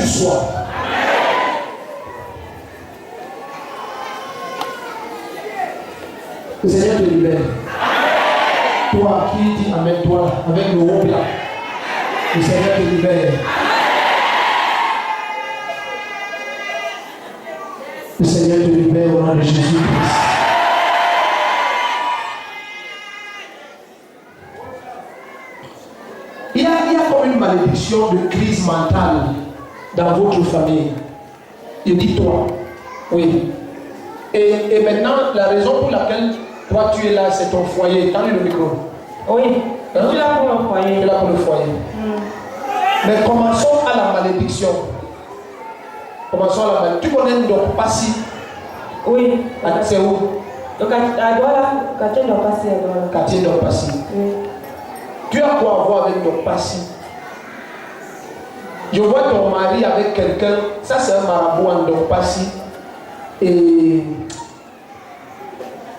sois. Le Seigneur te libère. Toi qui dis Amen, toi, avec le haut là, le Seigneur te libère. Le Seigneur te libère au nom de Jésus-Christ. Il y a comme une malédiction de crise mentale dans votre famille. Il dit toi. Oui. Et maintenant, la raison pour laquelle toi tu es là, c'est ton foyer. T'as lu le micro? Oui. Hein? Je suis là pour le foyer. Tu es là pour le foyer. Mais commençons à la malédiction. Commençons à la malédiction. Tu connais donc Passi? Oui. C'est où? Donc, à Douala, quartier de Passi. Quartier de Passi. Oui. Tu as quoi à voir avec ton Passi? Je vois ton mari avec quelqu'un, ça c'est un marabout en Dokpassi. Et...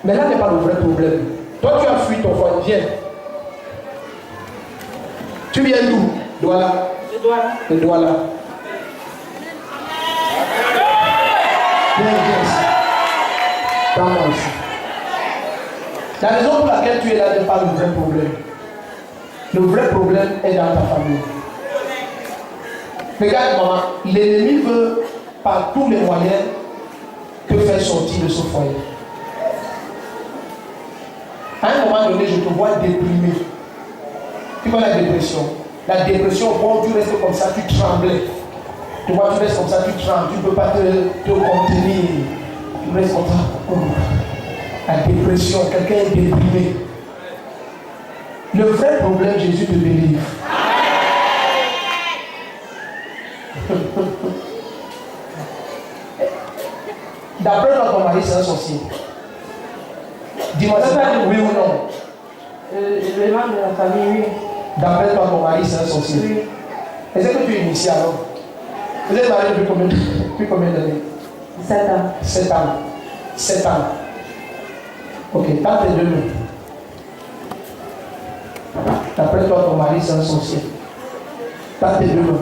Mais là n'est pas le vrai problème. Toi tu as fui ton foyer, viens. Tu viens d'où? Douala. De Douala. De Douala. Viens ici. Dans moi ici. La raison pour laquelle tu es là n'est pas le vrai problème. Le vrai problème est dans ta famille. Regarde maman, l'ennemi veut par tous les moyens te faire sortir de ce foyer. À un moment donné, je te vois déprimé. Tu vois la dépression. La dépression, quand tu restes comme ça, tu tremblais. Tu vois, tu restes comme ça, tu trembles. Tu ne peux pas te contenir. Tu restes comme ça. La dépression, quelqu'un est déprimé. Le vrai problème, Jésus te délivre. D'après toi, ton mari, c'est un sorcier. Dis-moi si oui ou non. Le membre de la famille, oui. D'après toi, ton mari, c'est un sorcier. Oui. Est-ce que tu es initié alors? Vous êtes marié depuis combien d'années? 7 ans. 7 ans. 7 ans. Ok, tape tes deux mains. D'après toi, ton mari, c'est un sorcier. Tape tes deux mains.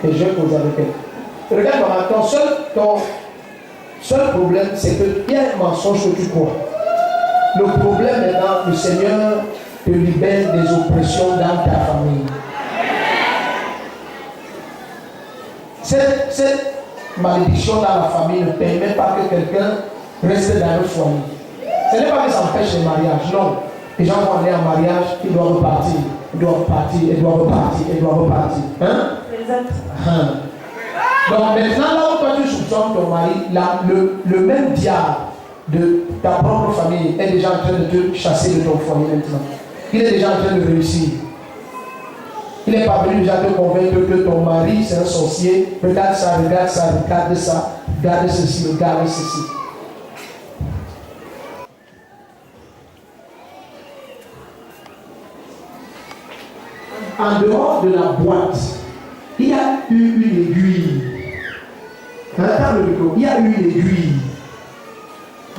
Ok, je vais poser avec elle. Regarde, maman, ton seul problème, c'est qu'il y a un mensonge que tu crois. Le problème maintenant, le Seigneur te libère des oppressions dans ta famille. Cette malédiction dans la famille ne permet pas que quelqu'un reste dans le foyer. Ce n'est pas que ça empêche le mariage, non. Les gens vont aller en mariage, ils doivent repartir, ils doivent repartir, ils doivent repartir, ils doivent repartir. Hein? Exact. Donc maintenant, là où toi tu soupçonnes ton mari, là, le même diable de ta propre famille est déjà en train de te chasser de ton foyer maintenant. Il est déjà en train de réussir. Il n'est pas venu déjà te convaincre que ton mari c'est un sorcier. Regarde ça, regarde ça, regarde ceci, regarde ceci. En dehors de la boîte, il y a eu une aiguille. Attends le micro, il y a eu une aiguille.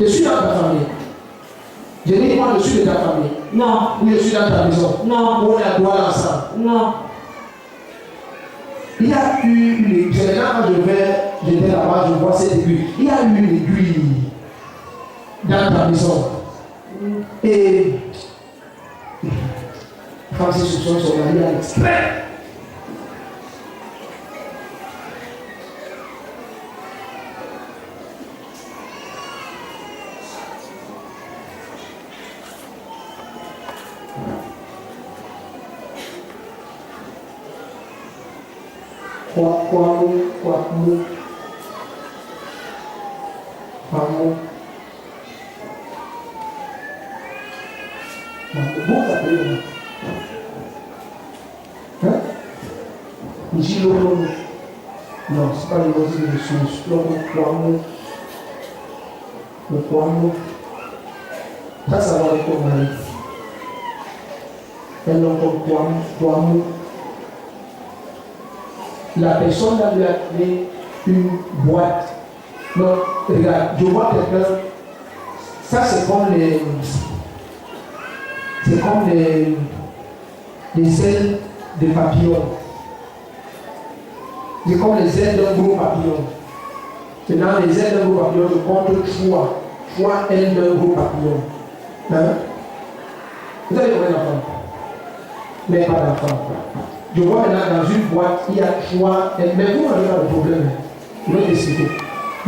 Je suis dans ta famille. Je dis moi je suis de ta famille. Non. Ou je suis dans ta maison. Non. Ou on est à toi ensemble. Non. Il y a eu une aiguille. C'est maintenant quand j'étais là-bas, je vois cette aiguille. Il y a eu une aiguille dans ta maison. Et Francis soupçonne son mari à l'extrait. Non, c'est pas le loisir de ressources. Le poids. Ça va avec ton mari. Elle n'a pas poids. La personne a lui a créé une boîte Donc, regarde, je vois quelqu'un. Ça, c'est comme les. C'est comme les ailes de papillon. C'est comme les ailes d'un gros papillon. C'est dans les ailes d'un gros papillon, je compte 3. 3 ailes d'un gros papillon. Hein? Vous avez combien d'enfants? Mais pas d'enfants. Je vois maintenant dans une boîte, il y a 3 ailes. Mais vous n'avez pas de problème. Je vais t'expliquer.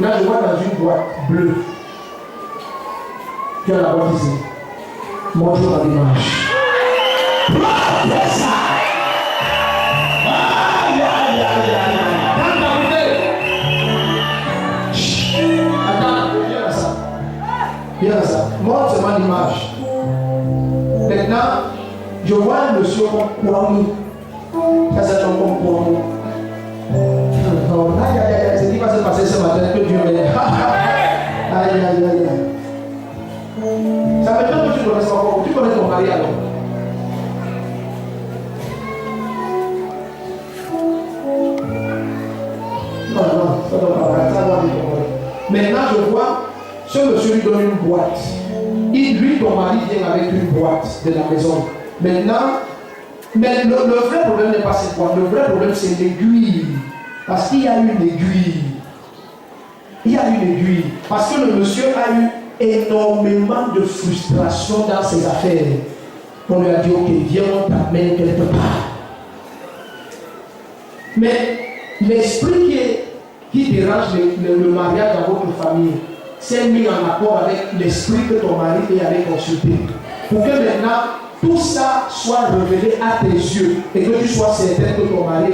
Là, je vois dans une boîte bleue. Tu as la boîte ici. Montre-moi l'image. Viens à ça. Montre-moi l'image. Maintenant, je vois un monsieur comme Kouamou. Ça, c'est un comme Kouamou. Non, aïe, aïe, aïe, c'est ce qui va se passer ce matin que Dieu m'aide. Aïe, aïe, aïe, aïe. Ça fait tant que tu connais pas encore. Tu connais ton mari alors. Non, ça doit pas être ça. Maintenant, je vois, ce monsieur lui donne une boîte. Lui, ton mari vient avec une boîte de la maison. Maintenant, mais le vrai problème n'est pas cette boîte. Le vrai problème, c'est l'aiguille. Parce qu'il y a une aiguille. Il y a une aiguille. Parce que le monsieur a eu énormément de frustration dans ses affaires. On lui a dit, ok, viens, on t'amène quelque part. Mais l'esprit qui dérange le mariage dans votre famille s'est mis en accord avec l'esprit que ton mari avait consulté. Pour que maintenant, tout ça soit révélé à tes yeux et que tu sois certain que ton mari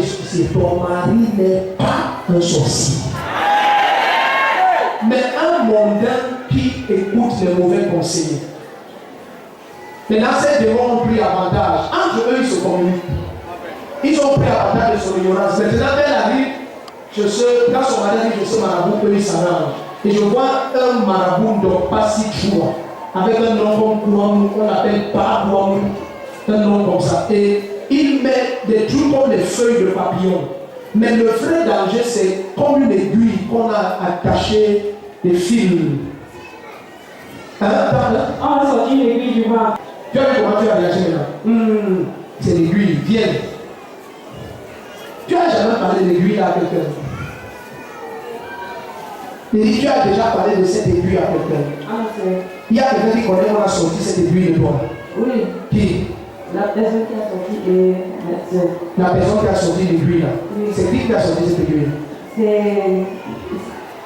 n'est pas un sorcier. Mais un mondain qui écoute les mauvais conseils. Maintenant, ces démons ont pris avantage. Entre eux, ils se communiquent. Ils ont pris avantage de son ignorance. Maintenant, elle arrive, quand son mari arrive, ce marabout peut lui s'arrange. Et je vois un marabout donc pas si chouan, avec un nom comme Kouamou, qu'on appelle pas Kouamou, un nom comme ça. Et il met des trucs comme des feuilles de papillon. Mais le vrai danger, c'est comme une aiguille qu'on a attaché des fils. On a sorti une aiguille du bras. Tu as vu comment tu as réagi maintenant? C'est l'aiguille, viens. Tu n'as jamais parlé de l'aiguille à quelqu'un? Et tu as déjà parlé de cette aiguille à quelqu'un? Il y a quelqu'un qui connaît, on a sorti cette aiguille de toi. Oui. Qui? La personne qui a sorti est médecin. La personne qui a sorti l'aiguille là. Oui. C'est qui a sorti cette aiguille?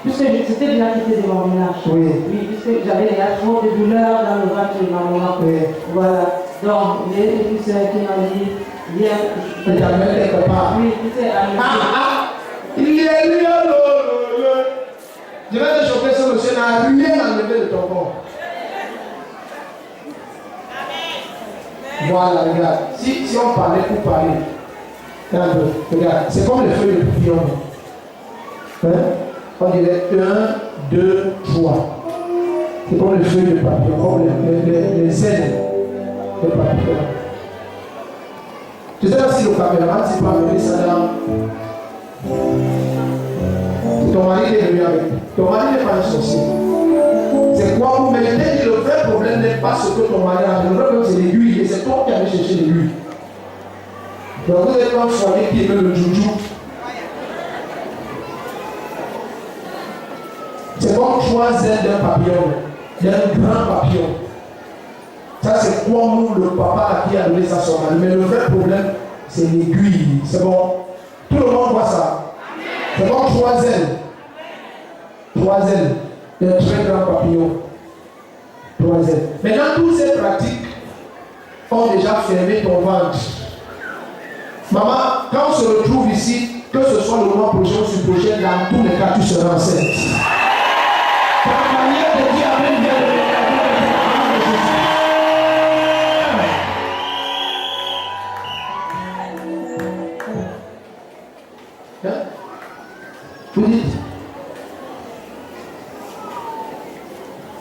Puisque c'était déjà quitté de mon ménage. Oui. Oui, puisque j'avais déjà trop de douleurs dans le ventre de ma maman. Oui. Voilà. Donc, il y a une soeur qui m'a dit, viens. Tu t'amènes quelque part. Oui, tu sais, il est lui, je vais te choquer, ce monsieur n'a rien enlevé de ton corps. Voilà, regarde. Si on parlait pour parler, regarde, c'est comme les feuilles de papillon. Hein? On dirait 1, 2, 3. C'est comme les feuilles de papillon, comme les ailes de papillon. Je ne sais pas si le caméraman, si peut amener ça dans. Ton mari est venu avec. Ton mari n'est pas un sorcier. C'est quoi vous mettez? Le vrai problème n'est pas ce que ton mari a. Le vrai problème, c'est l'aiguille. Et c'est toi qui avais cherché l'aiguille. Donc vous êtes un foyer qui aime le joujou. C'est comme 3 ailes d'un papillon, d'un grand papillon. Ça, c'est quoi le papa qui a donné ça à son mari. Mais le vrai problème, c'est l'aiguille. C'est bon. Tout le monde voit ça. C'est comme 3 ailes. 3 ailes d'un très grand papillon. 3 ailes. Maintenant, toutes ces pratiques ont déjà fermé ton ventre. Maman, quand on se retrouve ici, que ce soit le mois prochain ou le prochain, dans tous les cas, tu seras enceinte. Ta manière de dire Amen vient de Jésus. Vous dites?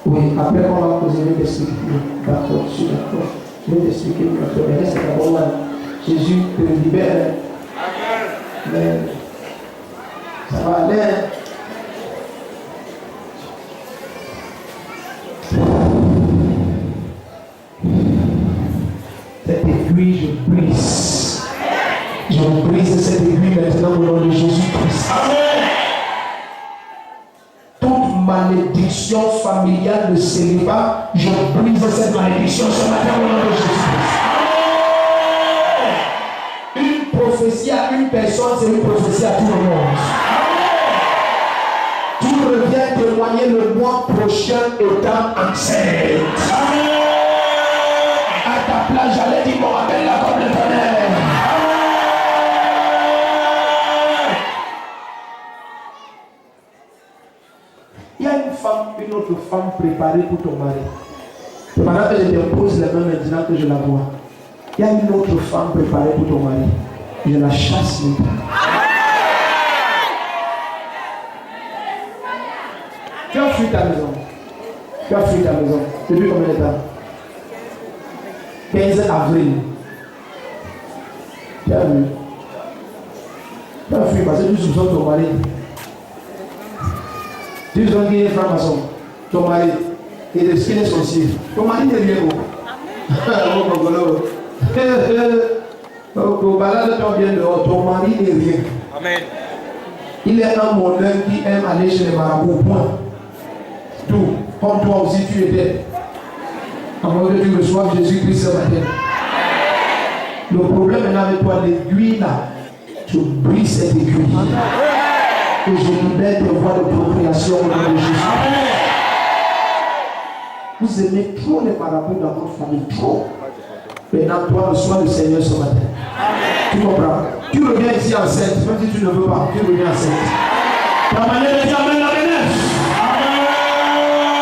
Oui, après on va poser, je vais t'expliquer. D'accord, je suis d'accord. Je vais t'expliquer. Mais reste d'abord là. Jésus te libère. Amen. Ça va aller. aiguille, je brise. Je brise cette aiguille maintenant au nom de Jésus-Christ. Amen. Toute malédiction familiale de célibat, je brise cette malédiction ce matin au nom de Jésus-Christ. Une prophétie à une personne, c'est une prophétie à tout le monde. Tu reviens témoigner le mois prochain étant enceinte. À ta place, j'allais dire bon, appelle-la comme le tonnerre. Il y a une autre femme préparée pour ton mari. Pendant que je te pose les mains maintenant que je la vois. Il y a une autre femme préparée pour ton mari. Je la chasse maintenant. Tu as fui ta maison. Tu as fui ta maison. Depuis combien de temps? 15 avril. Tu as vu? Tu as fui parce que tu soupçonnes ton mari. Tu soupçonnes qu'il est franc-maçon. Ton mari. Il est sorcier. Ton mari n'est rien beau. Oh, Congolo. Au balade, tu viens dehors. Ton mari n'est rien. Amen. Il est un mondain qui aime aller chez les marabouts. Point. Tout, comme toi aussi tu étais. Avant que tu reçoives Jésus-Christ ce matin. Le problème est avec toi, l'aiguille là. Tu brises cette aiguille. Et je libère tes voies de procréation au nom de Jésus. Vous aimez trop les marabouts dans votre famille. Trop. Maintenant, toi, reçois le Seigneur ce matin. Tu comprends? Tu reviens ici enceinte, même si tu ne veux pas. Tu reviens enceinte. Ta manière de dire amen là.